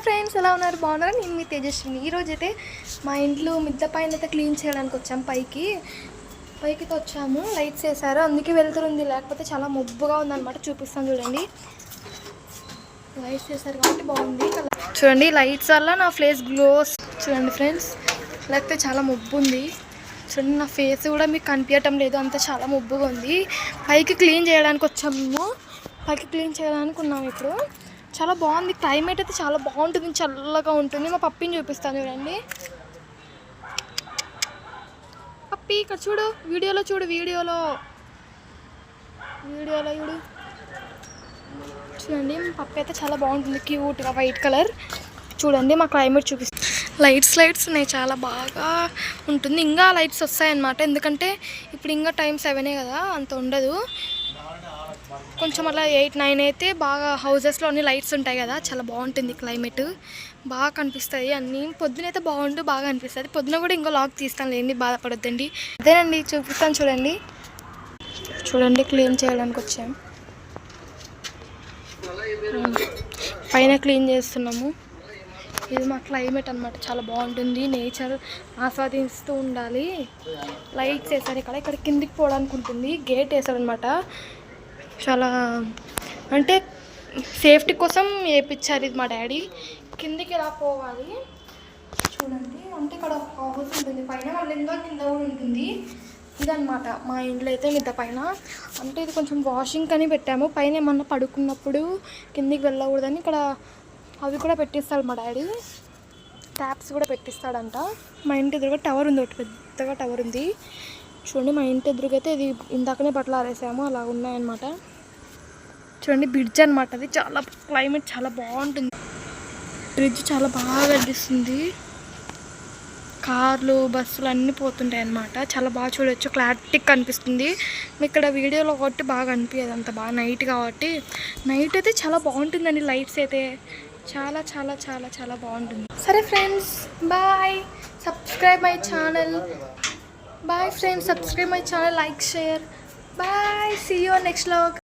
Hi friends, ఎలా ఉన్నారు? బాగున్నారా? నేను మీ తేజస్విని. ఈరోజు అయితే మా ఇంట్లో మిద్ద పైన అయితే క్లీన్ చేయడానికి వచ్చాము. పైకి వచ్చాము. లైట్స్ వేసారు, అందుకే వెళ్తుంది, లేకపోతే చాలా మబ్బుగా ఉందన్నమాట. చూపిస్తాను చూడండి. లైట్స్ వేసారు కాబట్టి బాగుంది. చూడండి, లైట్స్ వల్ల నా ఫేస్ గ్లోస్ చూడండి ఫ్రెండ్స్. లేకపోతే చాలా మబ్బు ఉంది. చూడండి, నా ఫేస్ కూడా మీకు కనిపించటం లేదు, అంత చాలా మబ్బుగా ఉంది. పైకి క్లీన్ చేయడానికి వచ్చాము. పైకి క్లీన్ చేయడానికి ఉన్నాము ఇప్పుడు. చాలా బాగుంది. క్లైమేట్ అయితే చాలా బాగుంటుంది, చల్లగా ఉంటుంది. మా పప్పిని చూపిస్తాను చూడండి. పప్పి ఇక్కడ చూడు, వీడియోలో చూడు, వీడియోలో చూడండి. మా పప్పి అయితే చాలా బాగుంటుంది, క్యూట్గా వైట్ కలర్. చూడండి, మా క్లైమేట్ చూపిస్తాను. లైట్స్ ఉన్నాయి, చాలా బాగా ఉంటుంది. ఇంకా లైట్స్ వస్తాయన్నమాట, ఎందుకంటే ఇప్పుడు ఇంకా టైం 7 కదా, అంత ఉండదు. కొంచెం అలా 8, 9 అయితే బాగా హౌజెస్లో అన్ని లైట్స్ ఉంటాయి కదా, చాలా బాగుంటుంది. క్లైమేట్ బాగా కనిపిస్తుంది. అన్నీ పొద్దునైతే బాగా అనిపిస్తుంది. పొద్దున కూడా ఇంకో లాగ్ తీస్తాను లేండి, బాధపడొద్దండి. అదేనండి, చూపిస్తాను చూడండి. క్లీన్ చేయడానికి వచ్చాము. పైన క్లీన్ చేస్తున్నాము. ఇది మా క్లైమేట్ అనమాట, చాలా బాగుంటుంది. నేచర్ ఆస్వాదిస్తూ ఉండాలి. లైట్స్ వేసారు ఇక్కడ కిందికి పోవడానికి ఉంటుంది. గేట్ వేసాడు అనమాట. చాలా అంటే సేఫ్టీ కోసం వేయించారు ఇది మా డాడీ. కిందికి ఎలా పోవాలి చూడండి. అంటే ఇక్కడ హౌస్ ఉంటుంది, పైన వాళ్ళ ఇంట్లో కింద కూడా ఉంటుంది. ఇదనమాట మా ఇంట్లో అయితే మిద్ద పైన. అంటే ఇది కొంచెం వాషింగ్ అని పెట్టాము. పైన ఏమన్నా పడుకున్నప్పుడు కిందికి వెళ్ళకూడదని ఇక్కడ అవి కూడా పెట్టిస్తాడు మా డాడీ. ట్యాప్స్ కూడా పెట్టిస్తాడంట. మా ఇంటి ఎదురుగా టవర్ ఉంది, ఒకటి పెద్దగా టవర్ ఉంది. చూడండి, మా ఇంటి ఎదురుగైతే ఇది ఇందాకనే బట్టలు ఆరేసాము, అలా ఉన్నాయన్నమాట. చూడండి, బ్రిడ్జ్ అనమాట. అది చాలా క్లైమేట్ చాలా బాగుంటుంది. బ్రిడ్జ్ చాలా బాగా కనిపిస్తుంది. కార్లు, బస్సులు అన్నీ పోతుంటాయి అన్నమాట. చాలా బాగా చూడవచ్చు, క్లారిటీ కనిపిస్తుంది. ఇక్కడ వీడియోలో కాబట్టి బాగా అనిపించదు అంత బాగా, నైట్ కాబట్టి. నైట్ అయితే చాలా బాగుంటుందండి. లైట్స్ అయితే చాలా చాలా చాలా చాలా బాగుంటుంది. సరే friends, bye. Subscribe my channel. Bye friends, subscribe my channel, like, share. Bye, see you next vlog.